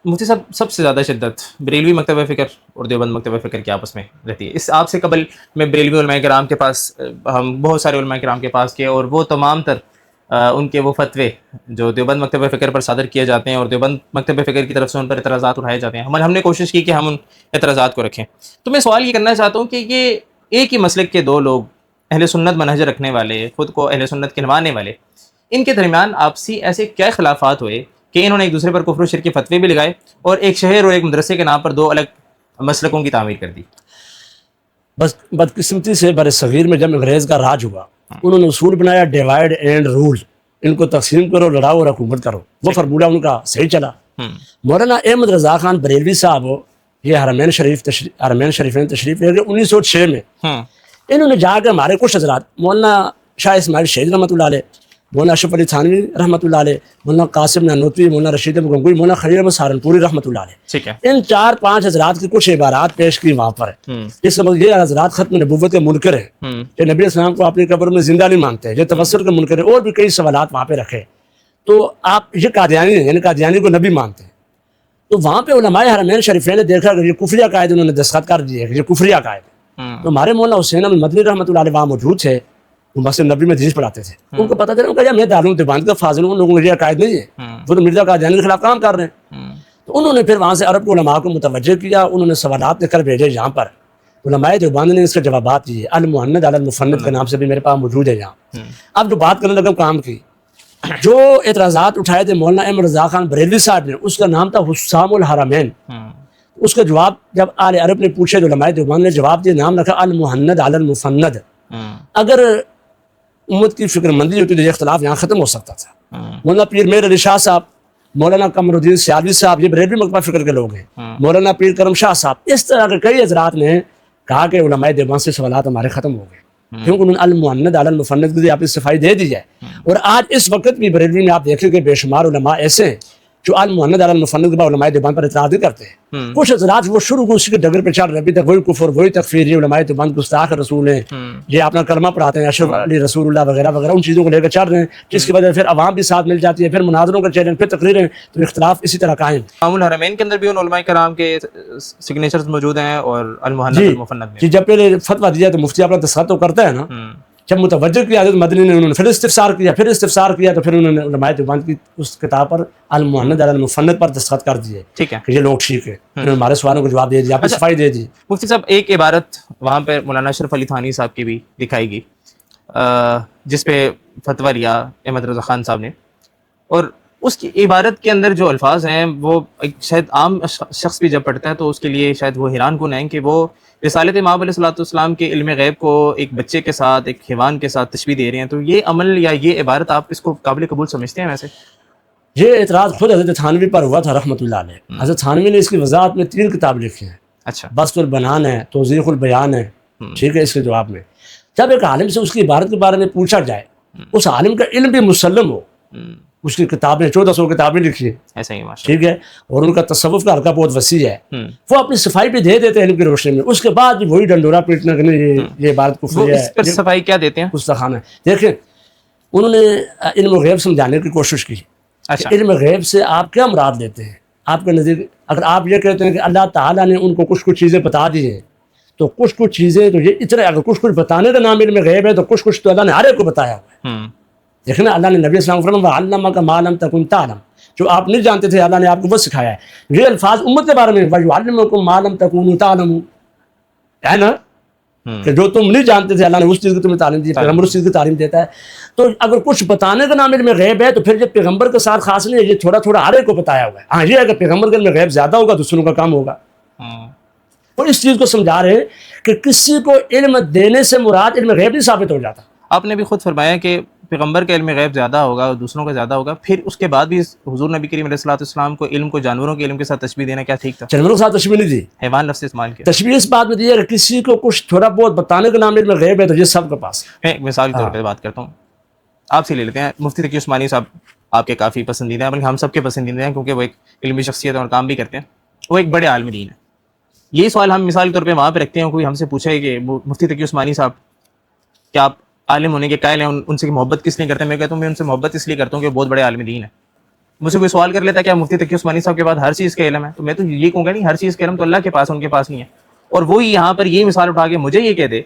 مفتی صاحب سب سے زیادہ شدت بریلوی مکتبہ فکر اور دیوبند مکتبہ فکر کی آپس میں رہتی ہے. اس آپ سے قبل میں بریلوی علماء کرام کے پاس ہم بہت سارے علماء کرام کے پاس گئے، اور وہ تمام تر ان کے وہ فتوے جو دیوبند مکتبہ فکر پر صادر کیے جاتے ہیں اور دیوبند مکتبہ فکر کی طرف سے ان پر اعتراضات اٹھائے جاتے ہیں، ہم نے کوشش کی کہ ہم ان اعتراضات کو رکھیں. تو میں سوال یہ کرنا چاہتا ہوں کہ یہ ایک ہی مسلک کے دو لوگ، اہل سنت منہج رکھنے والے، خود کو اہل سنت کہلوانے والے، ان کے درمیان آپسی ایسے کیا اختلافات ہوئے کہ انہوں نے ایک دوسرے پر کفر و شرک کے فتوے بھی لگائے اور ایک شہر اور ایک مدرسے کے نام پر دو الگ مسلکوں کی تعمیر کر دی؟ بس بدقسمتی سے بر صغیر میں جب انگریز کا راج ہوا، انہوں نے اصول بنایا ڈیوائڈ اینڈ رول، ان کو تقسیم کرو، لڑاؤ اور حکومت کرو. وہ فرمولہ ان کا صحیح چلا. مولانا احمد رضا خان بریلوی صاحب یہ حرمین شریفین تشریف لے گئے 1906 میں. انہوں نے جا کے ہمارے کچھ حضرات، مولانا شاہ اسماعیل شہید رحمۃ اللہ علیہ، مولانا اشرف علی تھانوی رحمۃ اللہ علیہ، مولانا قاسم نانوتوی، مولانا رشید گنگوئی، مولانا خلیل احمد سہارنپوری رحمۃ اللہ علیہ، ٹھیک ہے، ان 4-5 حضرات کی کچھ عبارات پیش کی وہاں پر. اس کا مطلب یہ حضرات ختم نبوت کے منکر ہیں، کہ نبی السلام کو اپنی قبر میں زندہ نہیں مانتے، یہ تفسر کے منکر ہیں، اور بھی کئی سوالات وہاں پہ رکھے. تو آپ یہ قادیانی ہیں، یعنی قادیانی کو نبی مانتے ہیں. تو وہاں پہ علماء حرمین شریفین نے دیکھا کہ یہ کفری عقائد انہوں نے دستخط کر دیے کہ یہ کفری عقائد. تو ہمارے مولانا حسین احمد مدنی رحمۃ اللہ علیہ وہاں موجود تھے، وہ مسجد نبی میں حدیث پڑھاتے تھے. ان کو پتہ چلا، ان کا میں دارالعلوم دیوبند کا فاضل ہوں، ان لوگوں کو یہ عقائد نہیں ہے، وہ تو مرزا قادیانی کے خلاف کام کر رہے ہیں. تو انہوں نے پھر وہاں سے عرب علماء کو متوجہ کیا، انہوں نے سوالات لکھ کر بھیجے یہاں پر. علماء دیوبند نے اس کے جوابات دیے، المحند علی المفند کے نام سے بھی میرے پاس موجود ہے یہاں. اب جو بات کرنے لگا کام کی، جو اعتراضات اٹھائے تھے مولانا احمد رضا خان بریلوی صاحب نے، اس کا نام تھا حسام الحرمین. اس کا جواب جب آل عرب نے پوچھے تو علماء دیوبند نے جواب دیا، نام رکھا المحند علی المفند. اگر امت کی فکر مندی ہوتی تو یہ اختلاف یہاں ختم ہو سکتا تھا. مولانا پیر میر علی شاہ صاحب، مولانا قمر الدین سیالوی صاحب، یہ بریلوی مکتبہ فکر کے لوگ ہیں. مولانا پیر کرم شاہ صاحب، اس طرح کے کئی حضرات نے کہا کہ علماء دیوبند سے سوالات ہمارے ختم ہو گئے، کیونکہ انہوں نے المحند علی المفند کی آپ نے صفائی دے دی ہے. اور آج اس وقت بھی بریلوی میں آپ دیکھیں کہ بے شمار علماء ایسے ہیں جو المحند علی المفند کے بعد علماء دیوبند پر اعتراض بھی کرتے ہیں. کچھ حضرات وہ شروع کو اسی کے ڈگر پہ چڑھ رہے، ابھی تک وہی کفر، وہی تکفیر، یہ علماء دیوبند گستاخ رسول ہیں، یہ اپنا کلمہ پڑھاتے ہیں اشرف علی رسول اللہ وغیرہ وغیرہ، ان چیزوں کو لے کر چڑھ رہے ہیں، جس کی وجہ سے پھر عوام بھی ساتھ مل جاتی ہے، پھر مناظروں کا چیلنج، پھر تقریریں، تو اختلاف اسی طرح قائم. امام الحرمین کے اندر بھی ان علماء کرام کے سگنیچرز موجود ہیں اور المحند المفند میں. جی جب پہلے فتویٰ دیا تو مفتی اپنا دستخط تو کرتا ہے نا. جب متوجہ کیا حضرت مدنی نے، انہوں نے پھر استفسار کیا تو پھر انہوں نے علماء دیوبند کی اس کتاب پر المحند علی المفند پر دستخط کر دیے، ٹھیک ہے، کہ یہ لوگ ٹھیک ہے. انہوں نے ہمارے سوالوں کو جواب دے دیا، آپ صفائی دے دی. مفتی صاحب ایک عبارت وہاں پہ مولانا اشرف علی تھانوی صاحب کی بھی دکھائی گئی، جس پہ فتویٰ لیا احمد رضا خان صاحب نے، اور اس کی عبارت کے اندر جو الفاظ ہیں وہ شاید عام شخص بھی جب پڑھتا ہے تو اس کے لیے شاید وہ حیران کن ہیں کہ وہ رسالت مآب علیہ الصلوۃ والسلام کے علم غیب کو ایک بچے کے ساتھ، ایک حیوان کے ساتھ تشبیہ دے رہے ہیں. تو یہ عمل یا یہ عبارت آپ اس کو قابل قبول سمجھتے ہیں؟ ویسے یہ اعتراض خود حضرت تھانوی پر ہوا تھا رحمۃ اللہ علیہ. حضرت تھانوی نے اس کی وضاحت میں 3 کتاب لکھی ہیں. اچھا، بسط البنان ہے، توضیح البیان ہے، ٹھیک ہے. اس کے جواب میں جب ایک عالم سے اس کی عبارت کے بارے میں پوچھا جائے، اس عالم کا علم بھی مسلم ہو، اس کی کتابیں 1400 کتابیں لکھی ہیں، ایسا ہی ماشاء ٹھیک ہے، اور ان کا تصوف کا حلقہ بہت وسیع ہے، وہ اپنی صفائی بھی دے دیتے ہیں علم کی روشنی میں. اس کے بعد بھی وہی ڈنڈورا پیٹنا کہ نہیں یہ عبارت کفر ہے، اس پر صفائی کیا دیتے ہیں؟ گستاخانہ ہے. دیکھیں انہوں نے علم غیب سمجھانے کی کوشش کی. علم غیب سے آپ کیا مراد لیتے ہیں؟ آپ کے نزدیک اگر آپ یہ کہتے ہیں کہ اللہ تعالیٰ نے ان کو کچھ چیزیں بتا دی ہیں، تو کچھ چیزیں تو یہ اتنا، اگر کچھ بتانے کا نام علم غیب ہے تو کچھ تو اللہ نے ہر ایک کو بتایا ہوا ہے. دیکھیں نا، اللہ نے نبی السلام کو فرمایا وَعَلَّمَكَ مَا لَمْ تَكُنْ تَعْلَمْ، جو آپ نہیں جانتے تھے اللہ نے آپ کو وہ سکھایا ہے. یہ الفاظ امت کے بارے میں وَيُعَلِّمُكُم مَا لَمْ تَكُونُوا تَعْلَمُونَ ہے نا، کہ جو تم نہیں جانتے تھے اللہ نے اس چیز کی تمہیں تعلیم دی، پیغمبر اس چیز کی تعلیم دیتا ہے. تو اگر کچھ بتانے کا نام علم غیب ہے تو پھر یہ پیغمبر کے ساتھ خاص نہیں ہے، یہ تھوڑا تھوڑا ہر ایک کو بتایا ہوا ہے. ہاں یہ ہے کہ پیغمبر کے علم غیب زیادہ ہوگا دوسروں کا کام ہوگا. اور اس چیز کو سمجھا رہے ہیں کہ کسی کو علم دینے سے مراد علم غیب نہیں ثابت ہو جاتا. آپ نے بھی خود فرمایا کہ پیغمبر کا علم غیب زیادہ ہوگا اور دوسروں کا زیادہ ہوگا، پھر اس کے بعد بھی حضور نبی کریم علیہ الصلوۃ والسلام کو علم کو جانوروں کے علم کے ساتھ تشبیہ دینا کیا ٹھیک تھا؟ جانوروں کے ساتھ تشبیہ نہیں دی، حیوان لفظ استعمال کیا. تشبیہ اس بات میں دی ہے کہ کسی کو کچھ تھوڑا بہت بتانے کا نام علم غیب ہے تو یہ سب کے پاس. میں ایک مثال کے طور پہ بات کرتا ہوں، آپ سے لے لیتے ہیں. مفتی تقی عثمانی صاحب آپ کے کافی پسندیدہ ہیں، بلکہ ہم سب کے پسندیدہ ہیں، کیونکہ وہ ایک علمی شخصیت اور کام بھی کرتے ہیں. وہ ایک بڑے عالم دین ہیں. یہی سوال ہم مثال کے طور پہ وہاں پہ رکھتے ہیں، کوئی ہم سے پوچھا ہے کہ مفتی تقی عثمانی صاحب کیا آپ عالم ہونے کے قائل ہیں، ان سے محبت کس لیے کرتے ہیں؟ میں کہتا ہوں میں ان سے محبت اس لیے کرتا ہوں کہ وہ بہت بڑے عالم دین ہیں. مجھ سے کوئی سوال کر لیتا ہے کیا مفتی تقی عثمانی صاحب کے بعد ہر چیز کا علم ہے، تو میں تو یہ کہوں گا نہیں، ہر چیز کا علم تو اللہ کے پاس، ان کے پاس نہیں ہے. اور وہی یہاں پر یہ مثال اٹھا کے مجھے یہ کہہ دے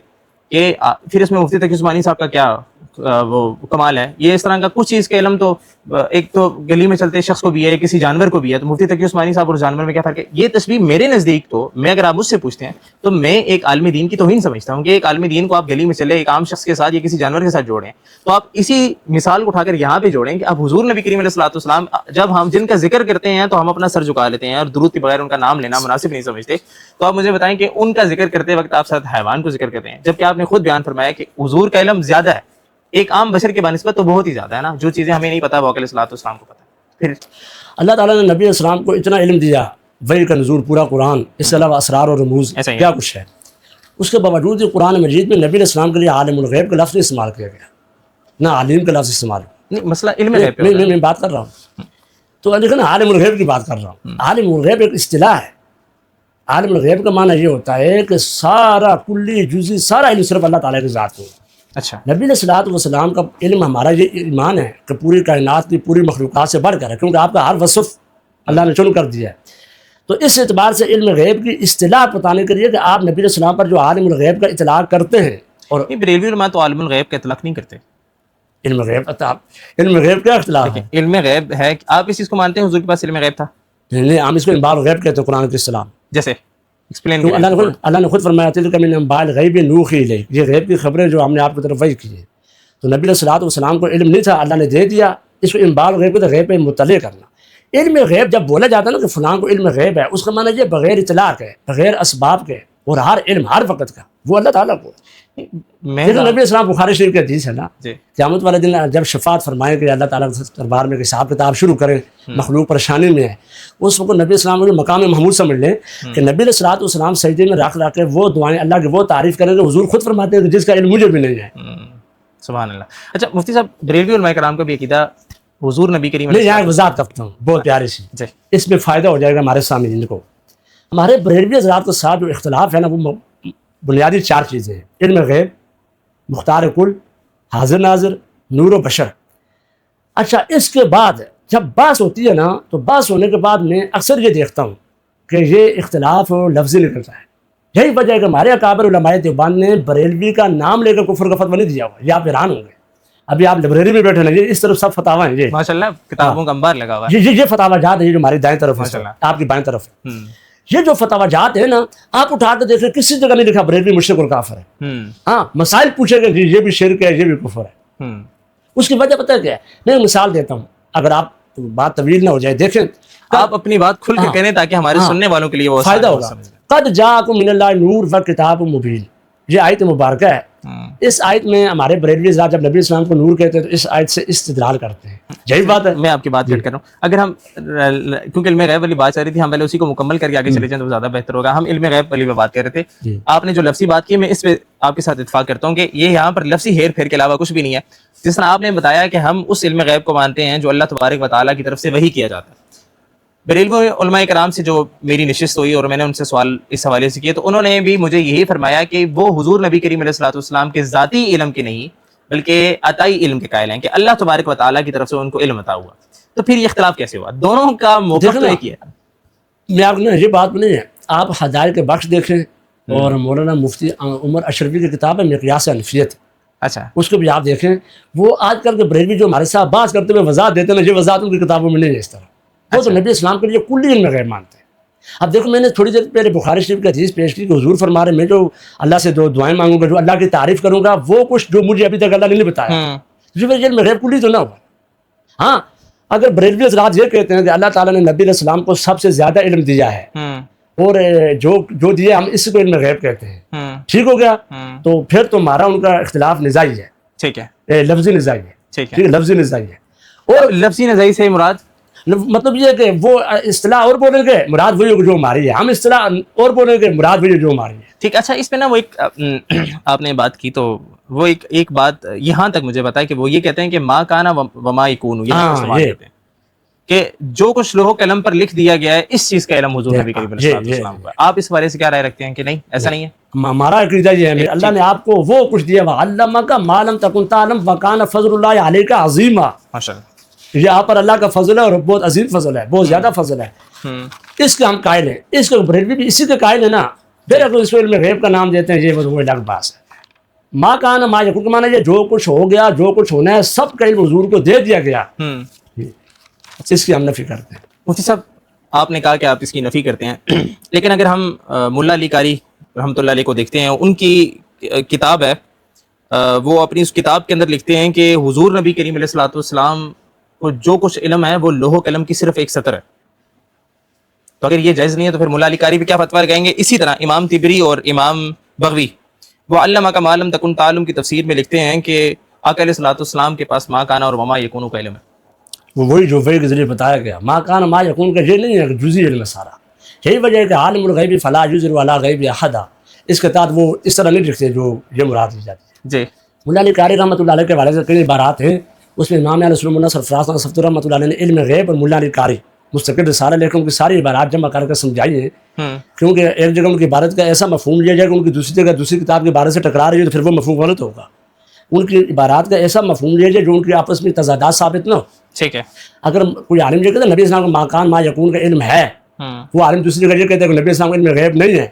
کہ پھر اس میں مفتی تقی عثمانی صاحب کا کیا وہ کمال ہے. یہ اس طرح کا کچھ چیز کا علم تو ایک تو گلی میں چلتے شخص کو بھی ہے، کسی جانور کو بھی ہے، تو مفتی تقی عثمانی صاحب اور جانور میں کیا فرق ہے؟ یہ تشبیہ میرے نزدیک تو، میں اگر آپ مجھ سے پوچھتے ہیں تو میں ایک عالم دین کی توہین سمجھتا ہوں کہ ایک عالم دین کو آپ گلی میں چلے ایک عام شخص کے ساتھ یا کسی جانور کے ساتھ جوڑیں، تو آپ اسی مثال کو اٹھا کر یہاں پہ جوڑیں کہ اب حضور نبی کریم علیہ الصلوۃ والسلام جب ہم جن کا ذکر کرتے ہیں تو ہم اپنا سر جھکا لیتے ہیں اور درود کے بغیر ان کا نام لینا مناسب نہیں سمجھتے. تو آپ مجھے بتائیں کہ ان کا ذکر کرتے وقت آپ ساتھ حیوان کو ذکر کرتے ہیں، جبکہ آپ نے خود بیان فرمایا کہ حضور کا علم زیادہ ہے ایک عام بشر کے بنسبت، تو بہت ہی زیادہ ہے نا، جو چیزیں ہمیں نہیں پتہ وہ علیہ الصلوۃ والسلام کو پتہ ہے. پھر اللہ تعالیٰ نے نبی علیہ السلام کو اتنا علم دیا، وحی کا نزول، پورا قرآن، اس کے علاوہ اسرار اور رموز کیا کچھ ہے. اس کے باوجود قرآن مجید میں نبی علیہ السلام کے لیے عالم الغیب کا لفظ استعمال کیا گیا، نہ عالم کا لفظ استعمال. مسئلہ علم غیب پہ میں بات کر رہا ہوں تو دیکھیں نا، عالم الغیب کی بات کر رہا ہوں. عالم الغیب ایک اصطلاح ہے. عالم الغیب کا معنی یہ ہوتا ہے کہ سارا کلی جزی سارا علم صرف اللہ تعالیٰ کی ذات کو. اچھا، نبی علیہ الصلوۃ والسلام کا علم، ہمارا یہ ایمان ہے کہ پوری کائنات کی پوری مخلوقات سے بڑھ کر ہے، کیونکہ آپ کا ہر وصف اللہ نے چن کر دیا ہے. تو اس اعتبار سے علم غیب کی اصطلاح بتانے کے لیے کہ آپ نبی علیہ السلام پر جو عالم الغیب کا اطلاق کرتے ہیں، اور بریلوی علماء تو عالم الغیب کا اطلاق نہیں کرتے. علم غیب کیا اختلاف ہے؟ علم غیب ہے، آپ اس چیز کو مانتے ہیں حضور کے پاس علم غیب تھا؟ نہیں، ہم اس کو انباء الغیب کہتے ہیں قرآن کے اصطلاح. جیسے ایکسپلین تو اللہ نے خود فرمایا تلک من انباء الغیب نوحی الیک، یہ غیب کی خبریں جو ہم نے آپ کی طرف وحی کی ہے. تو نبی علیہ الصلوۃ والسلام کو علم نہیں تھا، اللہ نے دے دیا. اس کو انباء الغیب کو غیب پہ مطلع کرنا. علم غیب جب بولا جاتا ہے نا کہ فلاں کو علم غیب ہے، اس کا معنی یہ بغیر اطلاق ہے، بغیر اسباب کے، اور ہر علم ہر وقت کا وہ اللہ تعالیٰ کو. نبی علیہ السلام بخاری شریف کے حدیث ہے نا، قیامت والے دن جب شفاعت فرمائے کہ اللہ تعالیٰ کے دربار میں حساب کتاب شروع کریں، مخلوق پریشانی میں ہے، اس وقت نبی علیہ السلام کو مقام محمود سمجھ لیں کہ نبی علیہ الصلوۃ والسلام سجدے میں رکھ کے وہ دعائیں اللہ کی وہ تعریف کریں کہ حضور خود فرماتے ہیں کہ جس کا علم مجھے بھی نہیں ہے. سبحان اللہ. اچھا مفتی صاحب، بریلوی علماء کرام کا بھی عقیدہ حضور نبی کریم میں یہاں وضاحت کرتا ہوں بہت پیاری سی، اس میں فائدہ ہو جائے گا ہمارے سامعین کو. ہمارے بریلوی حضرات کے ساتھ جو اختلاف ہے نا، وہ بنیادی 4 چیزیں ہیں: علم غیب، مختار کل، حاضر ناظر، نور و بشر. اچھا، اس کے بعد جب بحث ہوتی ہے نا، تو بحث ہونے کے بعد میں اکثر یہ دیکھتا ہوں کہ یہ اختلاف لفظی نکلتا ہے. یہی وجہ ہے کہ ہمارے اکابر علماء دیوبند نے بریلوی کا نام لے کر کفر کا فتویٰ نہیں دیا ہوا. یہ آپ حیران ہوں گے. ابھی آپ لائبریری میں بیٹھے نا، یہ اس طرف سب فتاوی ہیں، یہ ماشاء اللہ کتابوں کا انبار لگا ہوا ہے. یہ فتاوی جات ہے، یہ جو ہماری دائیں طرف ہے، آپ کی بائیں طرف ہے. یہ جو فتاوی جات ہے نا، آپ اٹھا کے دیکھیں کسی جگہ نہیں لکھا بریلوی مشرک اور کافر ہے. ہاں، مسائل پوچھے گئے یہ بھی شرک ہے، یہ بھی کفر ہے. اس کی وجہ پتہ ہے کیا ہے؟ میں مثال دیتا ہوں، اگر آپ بات طویل نہ ہو جائے. دیکھیں، آپ اپنی بات کھل کے کہنے تاکہ ہمارے سننے والوں کے لیے وہ فائدہ ہوگا. قد جاءکم من اللہ نور و کتاب مبین، یہ آیت مبارکہ ہے. اس آیت میں ہمارے بریلوی ذات جب نبی اسلام کو نور کہتے ہیں تو اس آیت سے استدلال کرتے ہیں. یہی بات ہے. میں آپ کی بات کٹ کر رہا ہوں. اگر ہم، کیونکہ علم غیب والی بات چل رہی تھی، ہم پہلے اسی کو مکمل کر کے آگے چلے جائیں تو زیادہ بہتر ہوگا. ہم علم غیب والی بات کر رہے تھے. آپ نے جو لفظی بات کی، میں اس پہ آپ کے ساتھ اتفاق کرتا ہوں کہ یہ یہاں پر لفظی ہیر پھیر کے علاوہ کچھ بھی نہیں ہے. جس طرح آپ نے بتایا کہ ہم اس علم غیب کو مانتے ہیں جو اللہ تبارک و تعالیٰ کی طرف سے وحی کیا جاتا ہے. بریلوی علماء کرام سے جو میری نشست ہوئی اور میں نے ان سے سوال اس حوالے سے کیے، تو انہوں نے بھی مجھے یہی فرمایا کہ وہ حضور نبی کریم علیہ الصلوۃ والسلام کے ذاتی علم کے نہیں بلکہ عطائی علم کے قائل ہیں کہ اللہ تبارک و تعالیٰ کی طرف سے ان کو علم عطا ہوا. تو پھر یہ اختلاف کیسے ہوا؟ دونوں کا موقف تو ایک ہی ہے. میں آپ نے یہ بات نہیں ہے، آپ ہدایت کے بخش دیکھیں اور مولانا مفتی عمر اشرفی کی کتاب ہے مقیاس انفیت، اچھا اس کو بھی آپ دیکھیں. وہ آج کل کے بریلوی جو ہمارے ساتھ بات کرتے ہوئے وضاحت دیتے ہیں، یہ وضاحت ان کی کتابوں میں نہیں ہے اس طرح. وہ تو نبی اسلام کے لیے کلی علم غیب مانتے ہیں. اب دیکھو، میں نے تھوڑی دیر پہلے بخاری شریف کی حدیث پیش کی کہ حضور فرما رہے ہیں میں جو اللہ سے 2 دعائیں مانگوں گا، جو اللہ کی تعریف کروں گا، وہ کچھ جو مجھے ابھی تک اللہ نے نہیں بتایا، جو علم غیب کلی تو نہ ہوا. ہاں، اگر بریلوی حضرات یہ کہتے ہیں کہ اللہ تعالیٰ نے نبی علیہ السلام کو سب سے زیادہ علم دیا ہے اور جو دیا ہم اس کو علم غیب کہتے ہیں، ٹھیک ہو گیا. تو پھر تو ہمارا ان کا اختلاف نزاعی ہے. ٹھیک ہے، لفظی نزاعی ہے. ٹھیک ہے، لفظی نزاعی ہے. اور لفظی نزاعی سے مراد مطلب یہ کہ وہ اصطلاح اور بولیں گے مراد وہی جو ہماری ہے، ہم اصطلاح اور بولیں گے مراد وہی جو ہماری ہے. ٹھیک. اچھا، اس میں نا وہ ایک آپ نے بات کی، تو وہ ایک بات یہاں تک مجھے بتایا کہ وہ یہ کہتے ہیں کہ ما کانا وما یکون، یہ استعمال کرتے ہیں کہ جو کچھ لوح قلم پر لکھ دیا گیا ہے اس چیز کا علم حضور نبی کریم علیہ السلام کو ہے. آپ اس بارے سے کیا رائے رکھتے ہیں کہ نہیں ایسا نہیں ہے؟ ہمارا عقیدہ یہ ہے، اللہ نے آپ کو وہ کچھ دیا، وعلمک ما لم تکن تعلم وکان فضل اللہ علیک عظیما. ماشاءاللہ. یہ آپ پر اللہ کا فضل ہے اور بہت عظیم فضل ہے, بہت زیادہ فضل ہے. اس کے ہم قائل ہیں, اس کے بریلوی بھی اسی کے قائل ہیں نا. پھر اگر اس علم غیب کا نام دیتے ہیں یہ وہ الگ بات ہے. ماں کہاں ماں یکون کا مانا یہ جو کچھ ہو گیا, جو کچھ ہونا ہے سب کا علم حضور کو دے دیا گیا, اس کی ہم نفی کرتے ہیں. مفتی صاحب آپ نے کہا کہ آپ اس کی نفی کرتے ہیں, لیکن اگر ہم ملا علی قاری رحمۃ اللہ علیہ کو دیکھتے ہیں, ان کی کتاب ہے, وہ اپنی اس کتاب کے اندر لکھتے ہیں کہ حضور نبی کریم علیہ الصلوۃ والسلام کو جو کچھ علم ہے وہ لوح و قلم کی صرف ایک سطر ہے. تو اگر یہ جائز نہیں ہے تو پھر ملا علی قاری بھی کیا فتویٰ لگائیں گے؟ اسی طرح امام طبری اور امام بغوی وہ علامہ کا معلم تکن تعلم کی تفسیر میں لکھتے ہیں کہ آقا علیہ الصلوۃ والسلام کے پاس ما کانا اور وما یکون کا علم ہے. وہی جو وہی کے ذریعے بتایا گیا, ماں کانا ماں یکون کا یہ نہیں ہے جزئی علم سارا. یہی وجہ ہے کہ عالم الغیب فلا یظہر علی غیب احدا, اس کے تحت وہ اس طرح نہیں لکھتے جو یہ مراد لی جاتی ہے. جی ملا علی قاری رحمۃ اللہ علیہ کے حوالے سے کئی عبارات ہیں, اس میں امام علیہ السلام سرفراز صفدر رحمۃ اللہ علیہ نے علم غیب اور ملا علی قاری مستقل رسالہ لے کر ان کی ساری عبارات جمع کر کے سمجھائی ہیں, کیونکہ ایک جگہ ان کی عبارت کا ایسا مفہوم لیا جائے کہ ان کی دوسری جگہ دوسری کتاب کی عبارت سے ٹکرا رہی ہے تو پھر وہ مفہوم غلط ہوگا. ان کی عبارات کا ایسا مفہوم لیا جائے جو ان کی آپس میں تضادات ثابت نہ ہو. ٹھیک ہے. اگر کوئی عالم یہ کہتا ہے نبی اسلام کا ماکان ما یکون کا علم ہے, وہ عالم دوسری جگہ یہ کہتا ہے کہ نبی اسلام کا علم غیب نہیں ہے,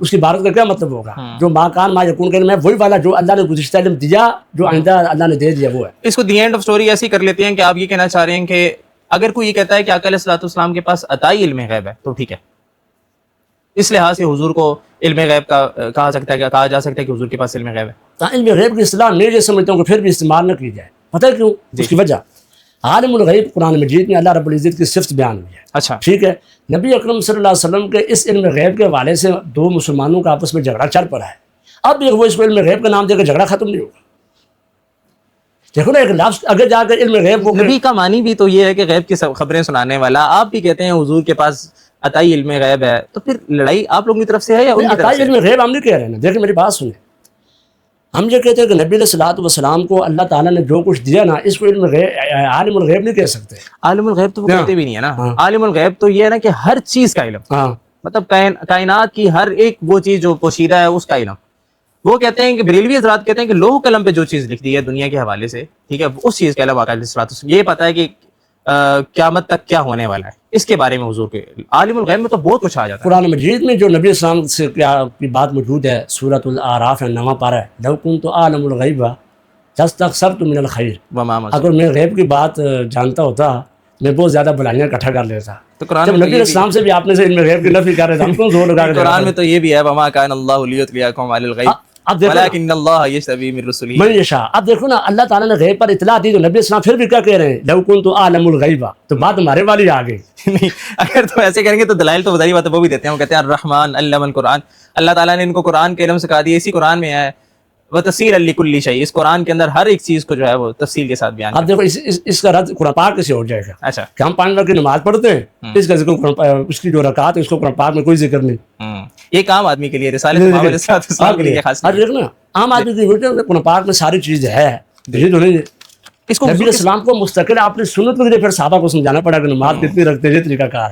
اس کی عبارت کا کیا مطلب ہوگا؟ جو ماکان ما یکون کا علم ہے وہی والا جو اللہ نے گزشتہ علم دیا, جو آئندہ اللہ نے دے دیا وہ ہے. اس کو دی اینڈ آف سٹوری ایسی کر لیتے ہیں کہ آپ یہ کہنا چاہ رہے ہیں کہ اگر کوئی یہ کہتا ہے کہ آقا علیہ الصلوۃ والسلام کے پاس عطائی علم غیب ہے تو ٹھیک ہے, اس لحاظ سے حضور کو علم غیب کا کہا جا سکتا ہے کہ حضور کے پاس علم غیب ہے. علم غیب کی اصطلاح میں یہ سمجھتا ہوں کہ پھر بھی استعمال نہ کی جائے. پتہ ہے کیوں؟ اس کی وجہ عالم الغیب قرآن مجید میں اللہ رب العزت کی صفت بیان ہوئی ہے. اچھا ٹھیک ہے, نبی اکرم صلی اللہ علیہ وسلم کے اس علم غیب کے حوالے سے دو مسلمانوں کا آپس میں جھگڑا چل پڑا ہے. اب بھی وہ اس کو علم غیب کا نام دے کر جھگڑا ختم نہیں ہوگا. دیکھو نا ایک لفظ اگر جا کر علم غیب کو نبی کا معنی بھی تو یہ ہے کہ غیب کی خبریں سنانے والا, آپ بھی کہتے ہیں حضور کے پاس عطائی علم غیب ہے, تو پھر لڑائی آپ لوگوں کی طرف سے ہے یا ان کی طرف عطائی سے؟ علم غیب ہم نہیں کہہ رہے ہیں, دیکھیں میری بات سنیں. ہم یہ کہتے ہیں کہ نبی علیہ الصلوۃ والسلام کو اللہ تعالیٰ نے جو کچھ دیا نا, اس کو علم غیب عالم الغیب نہیں کہہ سکتے. عالم الغیب تو وہ کہتے بھی نہیں ہے نا. عالم الغیب تو یہ ہے نا کہ ہر چیز کا علم, مطلب کائنات کی ہر ایک وہ چیز جو پوشیدہ ہے اس کا علم. وہ کہتے ہیں کہ بریلوی حضرات کہتے ہیں کہ لوح قلم پہ جو چیز لکھ دی ہے دنیا کے حوالے سے, ٹھیک ہے, اس چیز کا علم آقا علیہ الصلوۃ والسلام, یہ پتہ ہے کہ قیامت تک کیا ہونے والا ہے, اس کے بارے میں حضور کے عالم الغیب میں تو بہت کچھ آ جاتا ہے. قرآن مجید میں جو نبی اسلام سے کی بات موجود ہے, سورۃ الاعراف 9 پارہ ہے, لو کنت اعلم الغیب لاستکثرت من الخیر. اگر میں غیب کی بات جانتا ہوتا میں بہت زیادہ بلائیاں اکٹھا کر لیتا. تو قرآن جب نبی اسلام سے بھی آپ نے سے علم غیب کی نفی کر رہے تھے, ہم کو زور لگا کے قرآن میں تو یہ بھی ہے وما کان اللہ لیطلعکم علی الغیب ولکن اللہ یجتبی من رسلہ من یشاء. اب دیکھو نا اللہ تعالیٰ نے غیب پر اطلاع دی تو نبی اسلام پھر بھی کیا کہہ رہے ہیں, لو کنت اعلم الغیب, تو بات ہمارے والی آ گئی. نہیں, اگر تو ایسے کریں گے تو دلائل تو ظاہری بات ہے وہ بھی دیتے ہیں. وہ کہتے ہیں الرحمن علم القرآن, اللہ تعالیٰ نے ان کو قرآن کے علم سکھا دیا. اسی قرآن میں ہے وتفصیلا لکل شیء, اس قرآن کے اندر ہر ایک چیز کو جو ہے وہ تفصیل کے ساتھ بیان. اب دیکھو اس کا رد قرآن پاک سے ہو جائے گا. اچھا کہ ہم 5 وقت کی نماز پڑھتے ہیں, اس کا ذکر اس کی جو رکعت ہے اس کو قرآن پاک میں کوئی ذکر نہیں. ایک عام آدمی کے لیے رسالت محمد علیہ السلام کے لیے خاص دیکھنا عام آدمی کی قرآن پاک میں ساری چیز ہے, یہ تو نہیں ہے. اس کو نبی اسلام کو مستقل آپ نے سنت کے ذریعے پھر صحابہ کو سمجھانا پڑا کہ نماز کتنی رکھتے ہیں, یہ طریقہ کار ہے.